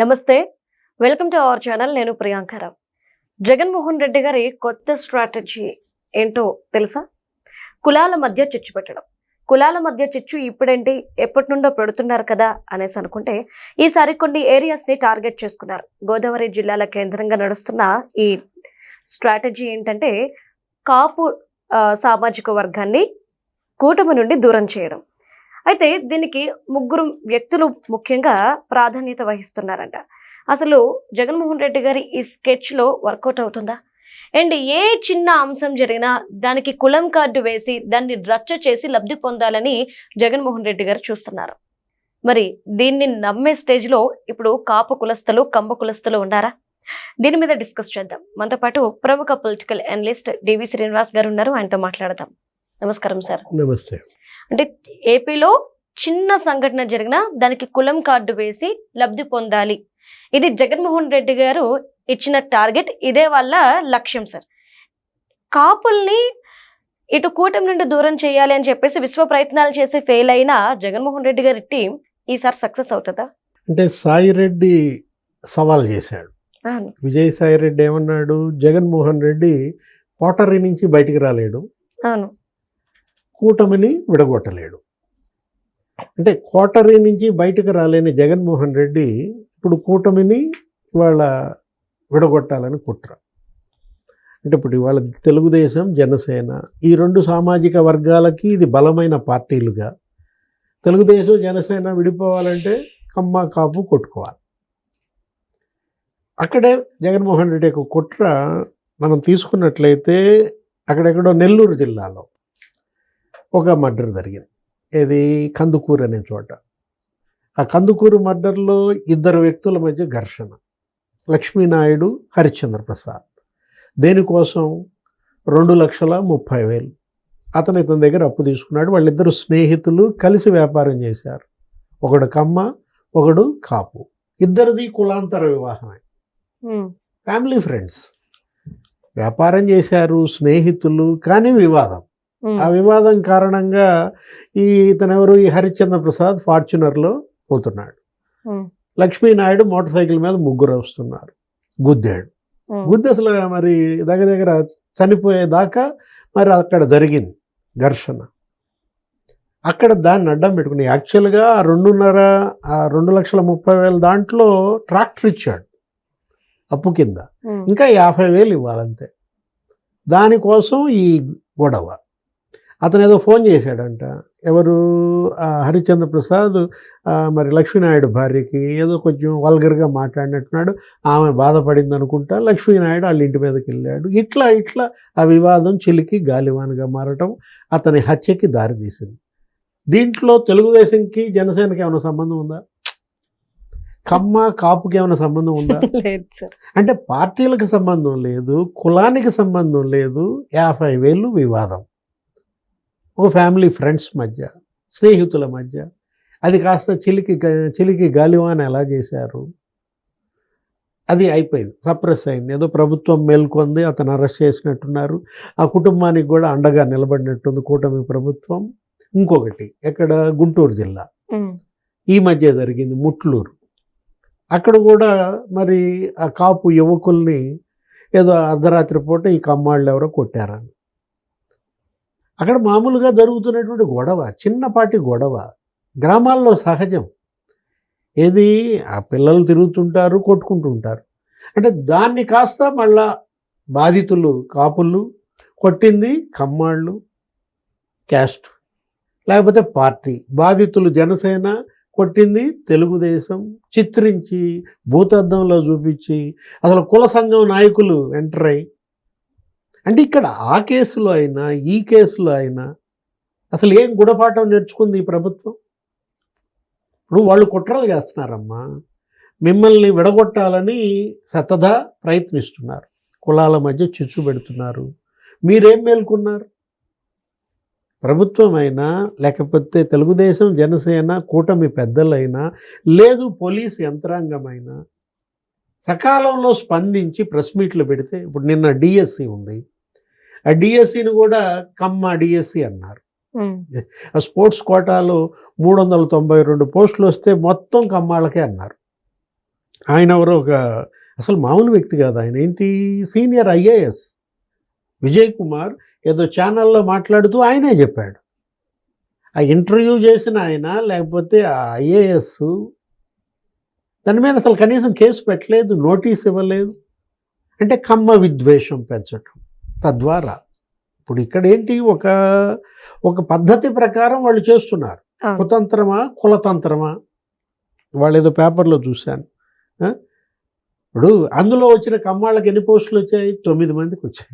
నమస్తే, welcome to our channel. నేను ప్రియాంకరావు. జగన్మోహన్ రెడ్డి గారి కొత్త స్ట్రాటజీ ఏంటో తెలుసా? కులాల మధ్య చిచ్చు పెట్టడం. కులాల మధ్య చిచ్చు ఇప్పుడేంటి, ఎప్పటి నుండో పెడుతున్నారు కదా అనేసి అనుకుంటే, ఈసారి కొన్ని ఏరియాస్ని టార్గెట్ చేసుకున్నారు. గోదావరి జిల్లాల కేంద్రంగా నడుస్తున్న ఈ స్ట్రాటజీ ఏంటంటే, కాపు సామాజిక వర్గాన్ని కూటమి నుండి దూరం చేయడం. అయితే దీనికి ముగ్గురు వ్యక్తులు ముఖ్యంగా ప్రాధాన్యత వహిస్తున్నారంట. అసలు జగన్మోహన్ రెడ్డి గారి ఈ స్కెచ్లో వర్కౌట్ అవుతుందా? అండ్ ఏ చిన్న అంశం జరిగినా దానికి కులం కార్డు వేసి దాన్ని రచ్చ చేసి లబ్ధి పొందాలని జగన్మోహన్ రెడ్డి గారు చూస్తున్నారు. మరి దీన్ని నమ్మే స్టేజ్లో ఇప్పుడు కాపు కులస్తులు, కంబ కులస్తులు ఉన్నారా? దీని మీద డిస్కస్ చేద్దాం. మనతో పాటు ప్రముఖ పొలిటికల్ అనలిస్ట్ డివి శ్రీనివాస్ గారు ఉన్నారు. ఆయనతో మాట్లాడదాం. నమస్కారం సార్. నమస్తే. అంటే ఏపీలో చిన్న సంఘటన జరిగినా దానికి కులం కార్డు వేసి లబ్ధి పొందాలి, ఇది జగన్మోహన్ రెడ్డి గారు ఇచ్చిన టార్గెట్, ఇదే వాళ్ళ లక్ష్యం సార్. కాపుల్ని ఇటు కూటమి నుండి దూరం చేయాలి అని చెప్పేసి విశ్వ ప్రయత్నాలు చేసి ఫెయిల్ అయిన జగన్మోహన్ రెడ్డి గారి టీం ఈసారి సక్సెస్ అవుతుందా? అంటే సాయిరెడ్డి సవాల్ చేశాడు. విజయసాయి రెడ్డి ఏమన్నాడు, జగన్మోహన్ రెడ్డి కోటరీ నుంచి బయటికి రాలేడు, అవును, కూటమిని విడగొట్టలేడు. అంటే కోటరీ నుంచి బయటకు రాలేని జగన్మోహన్ రెడ్డి ఇప్పుడు కూటమిని ఇవాళ విడగొట్టాలని కుట్ర. అంటే ఇప్పుడు ఇవాళ తెలుగుదేశం, జనసేన ఈ రెండు సామాజిక వర్గాలకి ఇది బలమైన పార్టీలుగా, తెలుగుదేశం జనసేన విడిపోవాలంటే కమ్మ కాపు కొట్టుకోవాలి. అక్కడే జగన్మోహన్ రెడ్డి యొక్క కుట్ర మనం తీసుకున్నట్లయితే, అక్కడెక్కడో నెల్లూరు జిల్లాలో ఒక మర్డర్ జరిగింది. ఇది కందుకూరు అనే చోట. ఆ కందుకూరు మర్డర్లో ఇద్దరు వ్యక్తుల మధ్య ఘర్షణ. లక్ష్మీనాయుడు, హరిశ్చంద్ర ప్రసాద్. దేనికోసం? 2,30,000. అతను ఇతని దగ్గర అప్పు తీసుకున్నాడు. వాళ్ళిద్దరు స్నేహితులు కలిసి వ్యాపారం చేశారు. ఒకడు కమ్మ, ఒకడు కాపు. ఇద్దరిది కులాంతర వివాహమే, ఫ్యామిలీ ఫ్రెండ్స్. వ్యాపారం చేశారు, స్నేహితులు, కానీ వివాదం. ఆ వివాదం కారణంగా ఇతనెవరు, ఈ హరిశ్చంద్ర ప్రసాద్ ఫార్చునర్లో పోతున్నాడు. లక్ష్మీనాయుడు మోటార్ సైకిల్ మీద ముగ్గురు వస్తున్నారు, గుద్దాడు. గుద్ది అసలు మరి దగ్గర చనిపోయేదాకా మరి అక్కడ జరిగింది ఘర్షణ. అక్కడ దాన్ని అడ్డం పెట్టుకుని యాక్చువల్గా 2,30,000 దాంట్లో ట్రాక్టర్ ఇచ్చాడు అప్పు కింద, ఇంకా 50,000 ఇవ్వాలంతే. దానికోసం ఈ గొడవ. అతను ఏదో ఫోన్ చేశాడంట, ఎవరు, హరిశ్చంద్ర ప్రసాద్ మరి లక్ష్మీనాయుడు భార్యకి ఏదో కొంచెం వల్గర్గా మాట్లాడినట్టున్నాడు. ఆమె బాధపడింది అనుకుంటా. లక్ష్మీనాయుడు వాళ్ళ ఇంటి మీదకి వెళ్ళాడు. ఇట్లా ఆ వివాదం చిలికి గాలివాన్గా మారటం అతని హత్యకి దారితీసింది. దీంట్లో తెలుగుదేశంకి జనసేనకి ఏమైనా సంబంధం ఉందా? కమ్మ కాపుకి ఏమైనా సంబంధం ఉందా? అంటే పార్టీలకు సంబంధం లేదు, కులానికి సంబంధం లేదు. 50,000 వివాదం ఒక ఫ్యామిలీ ఫ్రెండ్స్ మధ్య, స్నేహితుల మధ్య. అది కాస్త చిలికి గాలివాన ఎలా చేశారు, అది అయిపోయింది, సప్రెస్ అయింది. ఏదో ప్రభుత్వం మేల్కొంది, అతను అరెస్ట్ చేసినట్టున్నారు. ఆ కుటుంబానికి కూడా అండగా నిలబడినట్టుంది కూటమి ప్రభుత్వం. ఇంకొకటి ఎక్కడ, గుంటూరు జిల్లా ఈ మధ్య జరిగింది, ముట్లూరు. అక్కడ కూడా మరి ఆ కాపు యువకుల్ని ఏదో అర్ధరాత్రి పూట ఈ కమ్మాళ్ళు ఎవరో కొట్టారని. అక్కడ మామూలుగా జరుగుతున్నటువంటి గొడవ, చిన్నపాటి గొడవ, గ్రామాల్లో సహజం. ఏది, ఆ పిల్లలు తిరుగుతుంటారు, కొట్టుకుంటుంటారు. అంటే దాన్ని కాస్త మళ్ళా బాధితులు కాపులు, కొట్టింది కమ్మాళ్ళు, క్యాస్ట్ లేకపోతే పార్టీ. బాధితులు జనసేన, కొట్టింది తెలుగుదేశం. చిత్రించి భూతద్దంలో చూపించి అసలు కుల సంఘం నాయకులు ఎంటర్ అయ్యి, అంటే ఇక్కడ ఆ కేసులో అయినా ఈ కేసులో అయినా అసలు ఏం గుణపాఠం నేర్చుకుంది ఈ ప్రభుత్వం? ఇప్పుడు వాళ్ళు కుట్రలు చేస్తున్నారమ్మా, మిమ్మల్ని విడగొట్టాలని సతదా ప్రయత్నిస్తున్నారు, కులాల మధ్య చిచ్చు పెడుతున్నారు. మీరేం మేల్కొన్నారు? ప్రభుత్వం అయినా, లేకపోతే తెలుగుదేశం జనసేన కూటమి పెద్దలైనా, లేదు పోలీస్ యంత్రాంగమైనా సకాలంలో స్పందించి ప్రెస్ మీట్లు పెడితే, ఇప్పుడు నిన్న డిఎస్సి ఉంది, ఆ డిఎస్సిని కూడా కమ్మ డిఎస్సి అన్నారు. ఆ స్పోర్ట్స్ కోటాలో 392 పోస్టులు వస్తే మొత్తం కమ్మాళ్ళకే అన్నారు. ఆయన ఎవరో ఒక అసలు మామూలు వ్యక్తి కాదు, ఆయన ఏంటి సీనియర్ ఐఏఎస్. విజయ్ కుమార్ ఏదో ఛానల్లో మాట్లాడుతూ ఆయనే చెప్పాడు. ఆ ఇంటర్వ్యూ చేసిన ఆయన లేకపోతే ఆ ఐఏఎస్ దాని మీద అసలు కనీసం కేసు పెట్టలేదు, నోటీస్ ఇవ్వలేదు. అంటే కమ్మ విద్వేషం పెంచటం. తద్వారా ఇప్పుడు ఇక్కడ ఏంటి ఒక పద్ధతి ప్రకారం వాళ్ళు చేస్తున్నారు. కుతంత్రమా కులతంత్రమా వాళ్ళు ఏదో పేపర్లో చూశాను. ఇప్పుడు అందులో వచ్చిన కమ్మాళ్ళకి ఎన్ని పోస్టులు వచ్చాయి? 9 మందికి వచ్చాయి.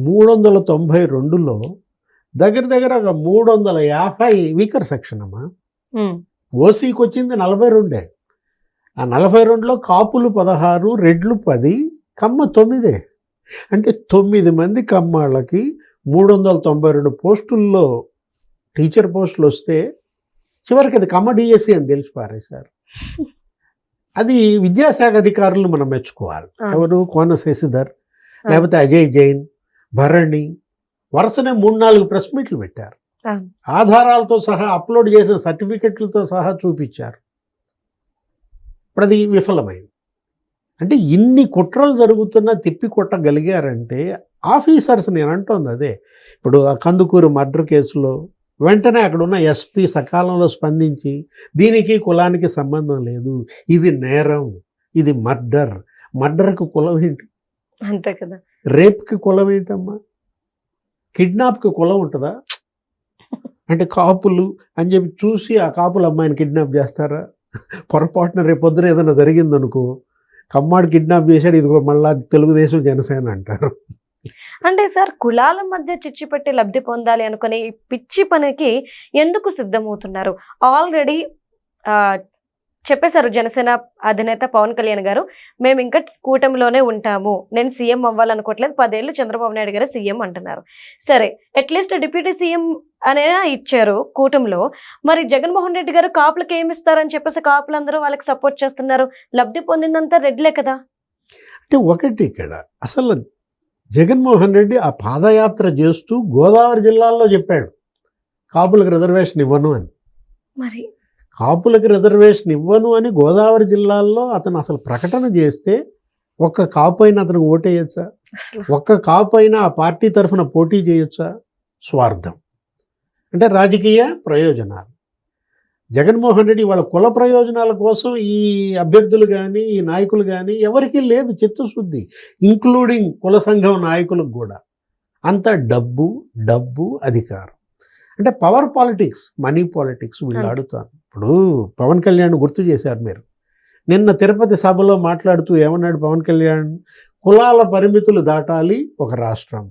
392లో దగ్గర దగ్గర ఒక 350 వీకర్ సెక్షన్ అమ్మా. ఓసీకి వచ్చింది 42. ఆ 42లో కాపులు 16, రెడ్లు 10, కమ్మ 9. అంటే 9 మంది కమ్మాళ్ళకి 392 పోస్టుల్లో టీచర్ పోస్టులు వస్తే చివరికి అది కమ్మ డిఎస్సి అని తెలిసి పారేశారు. అది విద్యాశాఖ అధికారులు మనం మెచ్చుకోవాలి. ఎవరు? కోన శశిధర్, లేకపోతే అజయ్ జైన్, భరణి వరుసనే 3-4 ప్రెస్ మీట్లు పెట్టారు. ఆధారాలతో సహా అప్లోడ్ చేసిన సర్టిఫికెట్లతో సహా చూపించారు. ఇప్పుడు అది విఫలమైంది. అంటే ఇన్ని కుట్రలు జరుగుతున్నా తిప్పి కొట్టగలిగారంటే ఆఫీసర్స్, నేను అంటోంది అదే. ఇప్పుడు ఆ కందుకూరు మర్డర్ కేసులో వెంటనే అక్కడ ఉన్న ఎస్పీ సకాలంలో స్పందించి దీనికి కులానికి సంబంధం లేదు, ఇది నేరం, ఇది మర్డర్కి కులం ఏంటి? అంతే కదా. రేప్కి కులం ఏంటమ్మా? కిడ్నాప్కి కులం ఉంటుందా? అంటే కాపులు అని చెప్పి చూసి ఆ కాపుల అమ్మాయిని కిడ్నాప్ చేస్తారా? పొరపాటున రేపొద్దున ఏదైనా జరిగిందనుకో, కమ్మాడు కిడ్నాప్ చేశాడు, ఇదిగో మళ్ళా తెలుగుదేశం జనసేన అంటారు. అంటే సార్, కులాల మధ్య చిచ్చు పెట్టి లబ్ధి పొందాలి అనుకునే ఈ పిచ్చి పనికి ఎందుకు సిద్ధమవుతున్నారు? ఆల్రెడీ చెప్పేశారు జనసేన అధినేత పవన్ కళ్యాణ్ గారు, మేము ఇంకా కూటమిలోనే ఉంటాము, నేను సీఎం అవ్వాలనుకోవట్లేదు, 10 ఏళ్ళు చంద్రబాబు నాయుడు గారు సీఎం అంటున్నారు. సరే, అట్లీస్ట్ డిప్యూటీ సీఎం అనే ఇచ్చారు కూటమిలో. మరి జగన్మోహన్ రెడ్డి గారు కాపులకు ఏమి ఇస్తారని చెప్పేసి కాపులందరూ వాళ్ళకి సపోర్ట్ చేస్తున్నారు. లబ్ధి పొందిందంతా రెడ్లే కదా. అంటే ఒకటి ఇక్కడ అసలు జగన్మోహన్ రెడ్డి ఆ పాదయాత్ర చేస్తూ గోదావరి జిల్లాల్లో చెప్పాడు కాపులకు రిజర్వేషన్ ఇవ్వను అని. మరి కాపులకు రిజర్వేషన్ ఇవ్వను అని గోదావరి జిల్లాల్లో అతను అసలు ప్రకటన చేస్తే ఒక్క కాపు అయినా అతనికి ఓటేయచ్చా? ఒక్క కాపు అయినా ఆ పార్టీ తరఫున పోటీ చేయొచ్చా? స్వార్థం. అంటే రాజకీయ ప్రయోజనాలు. జగన్మోహన్ రెడ్డి వాళ్ళ కుల ప్రయోజనాల కోసం ఈ అభ్యర్థులు కానీ ఈ నాయకులు కానీ ఎవరికీ లేదు చిత్తశుద్ధి, ఇంక్లూడింగ్ కుల సంఘం నాయకులకు కూడా. అంత డబ్బు అధికారం. అంటే పవర్ పాలిటిక్స్, మనీ పాలిటిక్స్ వీళ్ళు ఆడుతారు. ఇప్పుడు పవన్ కళ్యాణ్ గుర్తు చేశారు మీరు. నిన్న తిరుపతి సభలో మాట్లాడుతూ ఏమన్నాడు పవన్ కళ్యాణ్? కులాల పరిమితులు దాటాలి ఒక రాష్ట్రం,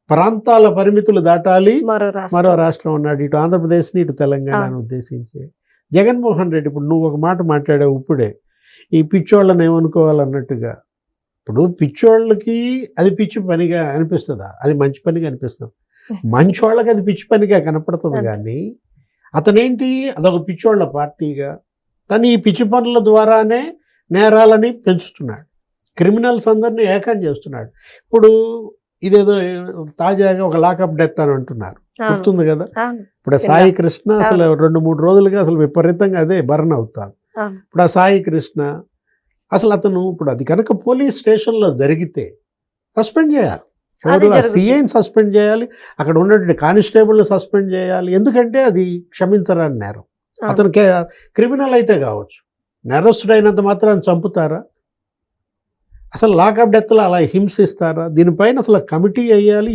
ప్రాంతాల పరిమితులు దాటాలి మరో రాష్ట్రం అన్నాడు. ఇటు ఆంధ్రప్రదేశ్ని ఇటు తెలంగాణను ఉద్దేశించి. జగన్మోహన్ రెడ్డి ఇప్పుడు నువ్వు ఒక మాట మాట్లాడావు ఇప్పుడే, ఈ పిచ్చోళ్ళని ఏమనుకోవాలన్నట్టుగా. ఇప్పుడు పిచ్చోళ్ళకి అది పిచ్చి పనిగా అనిపిస్తుందా? అది మంచి పనిగా అనిపిస్తుంది. మంచోళ్ళకి అది పిచ్చి పనిగా కనపడుతుంది. కానీ అతనేంటి, అదొక పిచ్చోళ్ళ పార్టీగా కానీ ఈ పిచ్చి పనుల ద్వారానే నేరాలని పెంచుతున్నాడు, క్రిమినల్స్ అందరినీ ఏకం చేస్తున్నాడు. ఇప్పుడు ఇదేదో తాజాగా ఒక లాకప్ డెత్ అని అంటున్నారు, గుర్తుంది కదా. ఇప్పుడు సాయి కృష్ణ అసలు 2-3 రోజులుగా అసలు విపరీతంగా అదే బర్న్ అవుతాను. ఇప్పుడు ఆ సాయి కృష్ణ అసలు అతను ఇప్పుడు అది కనుక పోలీస్ స్టేషన్లో జరిగితే సస్పెండ్ చేయాలి. ఎవరు? ఆ సీఐని సస్పెండ్ చేయాలి, అక్కడ ఉన్నటువంటి కానిస్టేబుల్ని సస్పెండ్ చేయాలి. ఎందుకంటే అది క్షమించరాని నేరం. అతను క్రిమినల్ అయితే కావచ్చు, నేరస్తుడైనంత మాత్రం చంపుతారా? అసలు లాకప్ డెత్లో అలా హింసిస్తారా? దీనిపైన అసలు కమిటీ వేయాలి.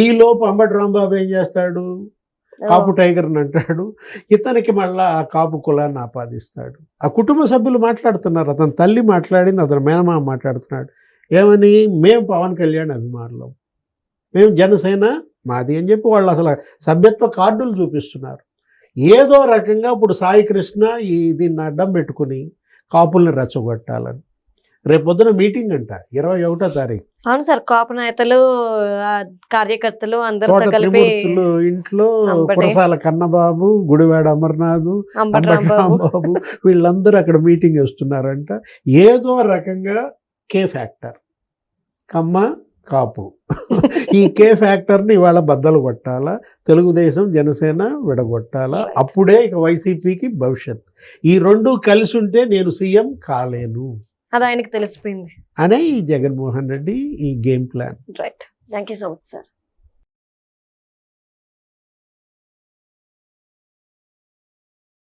ఈ లోపు అంబటి రాంబాబు ఏం చేస్తాడు? కాపు టైగర్ని అంటాడు, ఇతనికి మళ్ళా ఆ కాపు కులాన్ని ఆపాదిస్తాడు. ఆ కుటుంబ సభ్యులు మాట్లాడుతున్నారు, అతని తల్లి మాట్లాడింది, అతని మేనమామ మాట్లాడుతున్నాడు. ఏమని? మేము పవన్ కళ్యాణ్ అభిమానులం, మేము జనసేన మాది అని చెప్పి వాళ్ళు అసలు సభ్యత్వ కార్డులు చూపిస్తున్నారు. ఏదో రకంగా ఇప్పుడు సాయి కృష్ణ దీన్ని అడ్డం పెట్టుకుని కాపుల్ని రెచ్చగొట్టాలని రేపొద్దున మీటింగ్ అంట 21వ తారీఖు. అవును సార్, కాపు నేతలు కార్యకర్తలు అందరూ ఇంట్లో కురసాల కన్నబాబు, గుడివాడ అమర్నాథ్, అంబటి రాంబాబు వీళ్ళందరూ అక్కడ మీటింగ్ వేస్తున్నారంట. ఏదో రకంగా కే ఫ్యాక్టర్, కమ్మ కాపు. ఈ కే ఫ్యాక్టర్ని ఇవాళ బద్దలు కొట్టాలా, తెలుగుదేశం జనసేన విడగొట్టాలా, అప్పుడే ఇక వైసీపీకి భవిష్యత్. ఈ రెండు కలిసి ఉంటే నేను సీఎం కాలేను అది ఆయనకి తెలిసిపోయింది. అనే ఈ జగన్మోహన్ రెడ్డి ఈ game plan. Right, thank you so much sir.